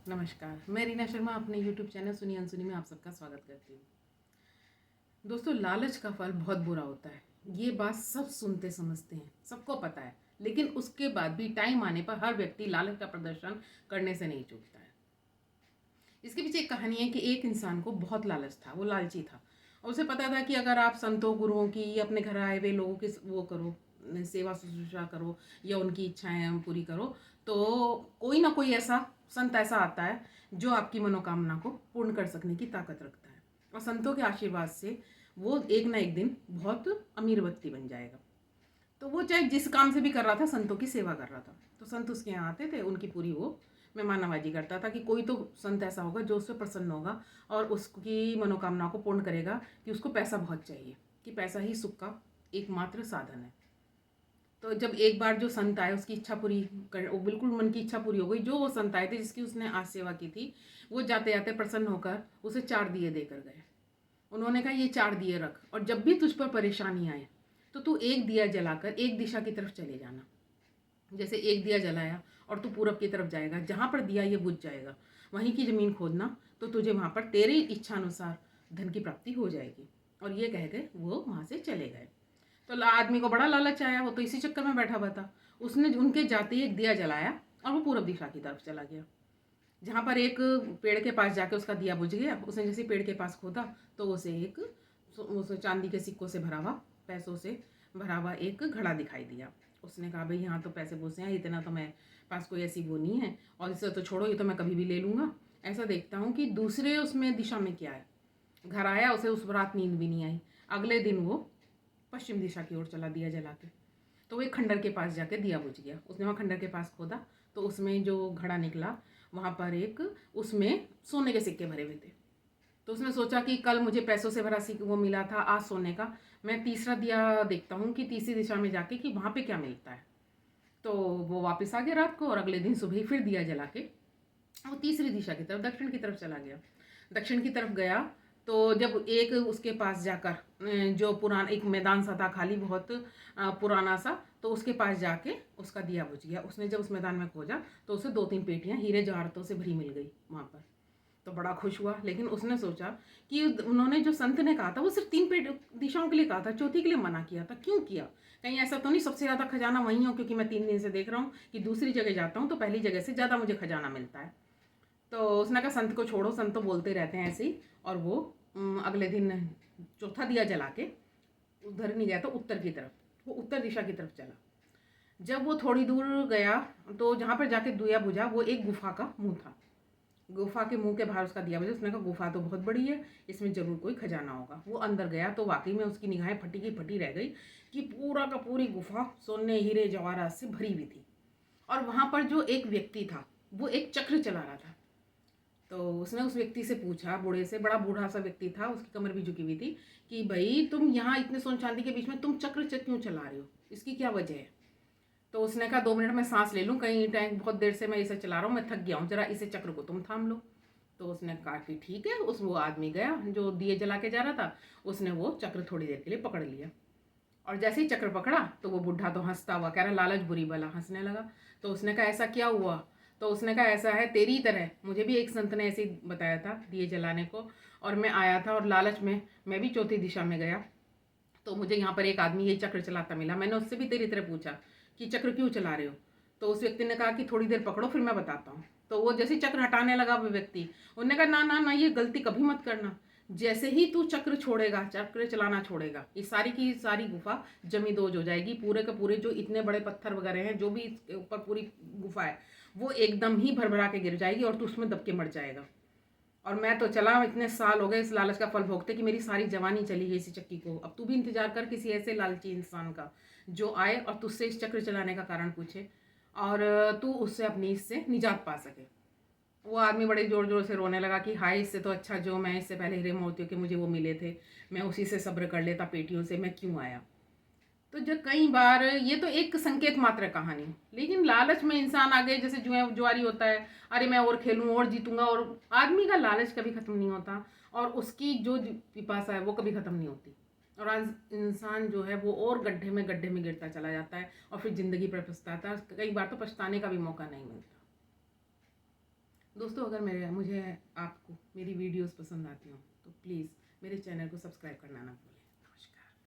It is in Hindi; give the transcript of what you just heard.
नमस्कार, मैं रीना शर्मा अपने YouTube चैनल सुनी अनसुनी में आप सबका स्वागत करती हूँ। दोस्तों, लालच का फल बहुत बुरा होता है। ये बात सब सुनते समझते हैं, सबको पता है, लेकिन उसके बाद भी टाइम आने पर हर व्यक्ति लालच का प्रदर्शन करने से नहीं चूकता है। इसके पीछे एक कहानी है कि एक इंसान को बहुत लालच था, वो लालची था। और उसे पता था कि अगर आप संतों गुरुओं की, अपने घर आए हुए लोगों की वो करो, सेवा शुश्रूषा करो या उनकी इच्छाएं पूरी करो, तो कोई ना कोई ऐसा संत ऐसा आता है जो आपकी मनोकामना को पूर्ण कर सकने की ताकत रखता है। और संतों के आशीर्वाद से वो एक ना एक दिन बहुत अमीर व्यक्ति बन जाएगा। तो वो चाहे जिस काम से भी कर रहा था, संतों की सेवा कर रहा था। तो संत उसके यहाँ आते थे, उनकी पूरी वो मेहमाननवाजी करता था कि कोई तो संत ऐसा होगा जो उससे प्रसन्न होगा और उसकी मनोकामना को पूर्ण करेगा। कि उसको पैसा बहुत चाहिए, कि पैसा ही सुख का एकमात्र साधन है। तो जब एक बार जो संत आए, उसकी इच्छा पूरी कर, वो बिल्कुल मन की इच्छा पूरी हो गई। जो वो संत आए थे जिसकी उसने आज सेवा की थी, वो जाते जाते प्रसन्न होकर उसे 4 दिए देकर गए। उन्होंने कहा, ये 4 दिए रख, और जब भी तुझ पर परेशानी आए तो तू एक दिया जलाकर एक दिशा की तरफ चले जाना। जैसे एक दिया जलाया और तू पूरब की तरफ जाएगा, जहाँ पर दिया ये बुझ जाएगा, वहीं की ज़मीन खोदना, तो तुझे वहाँ पर तेरी इच्छा अनुसार धन की प्राप्ति हो जाएगी। और ये कह के वो वहाँ से चले गए। तो आदमी को बड़ा लालच आया, वो तो इसी चक्कर में बैठा हुआ था। उसने उनके जाते ही एक दिया जलाया और वो पूरब दिशा की तरफ चला गया। जहाँ पर एक पेड़ के पास जाके उसका दिया बुझ गया, उसने जैसे पेड़ के पास खोदा तो उसे चांदी के सिक्कों से भरा हुआ, पैसों से भरा हुआ एक घड़ा दिखाई दिया। उसने कहा, भाई यहाँ तो पैसे पूछे हैं, इतना तो मैं पास कोई ऐसी वो नहीं है, और इसे तो छोड़ो, ये तो मैं कभी भी ले लूँगा। ऐसा देखता हूँ कि दूसरे उसमें दिशा में क्या है। घर आया, उसे उस रात नींद भी नहीं आई। अगले दिन वो पश्चिम दिशा की ओर चला दिया जला के। तो वो एक खंडर के पास जाके दिया बुझ गया। उसने वहाँ खंडर के पास खोदा तो उसमें जो घड़ा निकला, वहाँ पर एक उसमें सोने के सिक्के भरे हुए थे। तो उसने सोचा कि कल मुझे पैसों से भरा सिक्का वो मिला था, आज सोने का। मैं तीसरा दिया देखता हूँ कि तीसरी दिशा में जाके कि वहाँ पे क्या मिलता है। तो वो वापस आ गया रात को, और अगले दिन सुबह ही फिर दिया जला के वो तीसरी दिशा की तरफ, दक्षिण की तरफ चला गया। दक्षिण की तरफ गया तो जब एक उसके पास जाकर जो पुराना एक मैदान सा था खाली, बहुत पुराना सा, तो उसके पास जाके उसका दिया बुझ गया। उसने जब उस मैदान में खोजा तो उसे 2-3 पेटियां हीरे जवाहरातों से भरी मिल गई वहाँ पर। तो बड़ा खुश हुआ, लेकिन उसने सोचा कि उन्होंने जो संत ने कहा था वो सिर्फ 3 पेट दिशाओं के लिए कहा था, चौथी के लिए मना किया था, क्यों किया? कहीं ऐसा तो नहीं सबसे ज़्यादा खजाना वहीं हो, क्योंकि मैं 3 दिन से देख रहा हूँ कि दूसरी जगह जाता हूँ तो पहली जगह से ज़्यादा मुझे खजाना मिलता है। तो उसने कहा, संत को छोड़ो, संत तो बोलते रहते हैं ऐसे ही। और वो अगले दिन चौथा दिया जला के उधर नहीं गया तो उत्तर की तरफ, वो उत्तर दिशा की तरफ चला। जब वो थोड़ी दूर गया तो जहाँ पर जाके दिया बुझा वो एक गुफा का मुंह था। गुफा के मुंह के बाहर उसका दिया बुझा। उसने कहा, गुफा तो बहुत बड़ी है, इसमें जरूर कोई खजाना होगा। वो अंदर गया तो वाकई में उसकी निगाहें फटी की फटी रह गई कि पूरा का पूरी गुफा सोने हीरे जवाहरात से भरी हुई थी। और वहाँ पर जो एक व्यक्ति था वो एक चक्र चला रहा था। तो उसने उस व्यक्ति से पूछा, बूढ़े से, बड़ा बूढ़ा सा व्यक्ति था, उसकी कमर भी झुकी हुई थी, कि भाई तुम यहाँ इतने सोन चांदी के बीच में तुम चक्र क्यों चला रहे हो, इसकी क्या वजह है? तो उसने कहा, 2 मिनट में सांस ले लूँ, कहीं टाइम बहुत देर से मैं इसे चला रहा हूँ, मैं थक गया हूँ, जरा इसे चक्र को तुम थाम लो। तो उसने कहा कि ठीक है। वो आदमी गया जो दिए जला के जा रहा था, उसने वो चक्र थोड़ी देर के लिए पकड़ लिया। और जैसे ही चक्र पकड़ा तो वो बुढ़ा तो हंसता हुआ कह रहा, लालच बुरी बला, हंसने लगा। तो उसने कहा, ऐसा क्या हुआ? तो उसने कहा, ऐसा है, तेरी तरह मुझे भी एक संत ने ऐसे ही बताया था दिए जलाने को, और मैं आया था और लालच में मैं भी चौथी दिशा में गया। तो मुझे यहाँ पर एक आदमी यही चक्र चलाता मिला। मैंने उससे भी तेरी तरह पूछा कि चक्र क्यों चला रहे हो? तो उस व्यक्ति ने कहा कि थोड़ी देर पकड़ो, फिर मैं बताता हूँ। तो वो जैसे चक्र हटाने लगा वो व्यक्ति, उन्होंने कहा, ना ना ना, ये गलती कभी मत करना। जैसे ही तू चक्र छोड़ेगा, चक्र चलाना छोड़ेगा, ये सारी की सारी गुफा जमींदोज हो जाएगी। पूरे का पूरे जो इतने बड़े पत्थर वगैरह हैं, जो भी इसके ऊपर पूरी गुफा है, वो एकदम ही भरभरा के गिर जाएगी और तू उसमें दब के मर जाएगा। और मैं तो चला, इतने साल हो गए इस लालच का फल भोगते कि मेरी सारी जवानी चली गई इसी चक्की को। अब तू भी इंतजार कर किसी ऐसे लालची इंसान का जो आए और तुझसे इस चक्र चलाने का कारण पूछे, और तू उससे अपनी इससे निजात पा सके। वो आदमी बड़े जोर जोर से रोने लगा कि हाय, इससे तो अच्छा जो मैं इससे पहले हीरे मोतियों के मुझे वो मिले थे, मैं उसी से सब्र कर लेता पेटियों से, मैं क्यों आया? तो जो कई बार ये तो एक संकेत मात्र कहानी, लेकिन लालच में इंसान आगे जैसे जुआरी होता है, अरे मैं और खेलूं और जीतूंगा, और आदमी का लालच कभी खत्म नहीं होता, और उसकी जो पिपासा है वो कभी खत्म नहीं होती। और आज इंसान जो है वो और गड्ढे में गिरता चला जाता है, और फिर जिंदगी पर पछताता है। कई बार तो पछताने का भी मौका नहीं मिलता। दोस्तों अगर मुझे आपको मेरी वीडियोस पसंद आती हों तो प्लीज़ मेरे चैनल को सब्सक्राइब करना ना भूलें।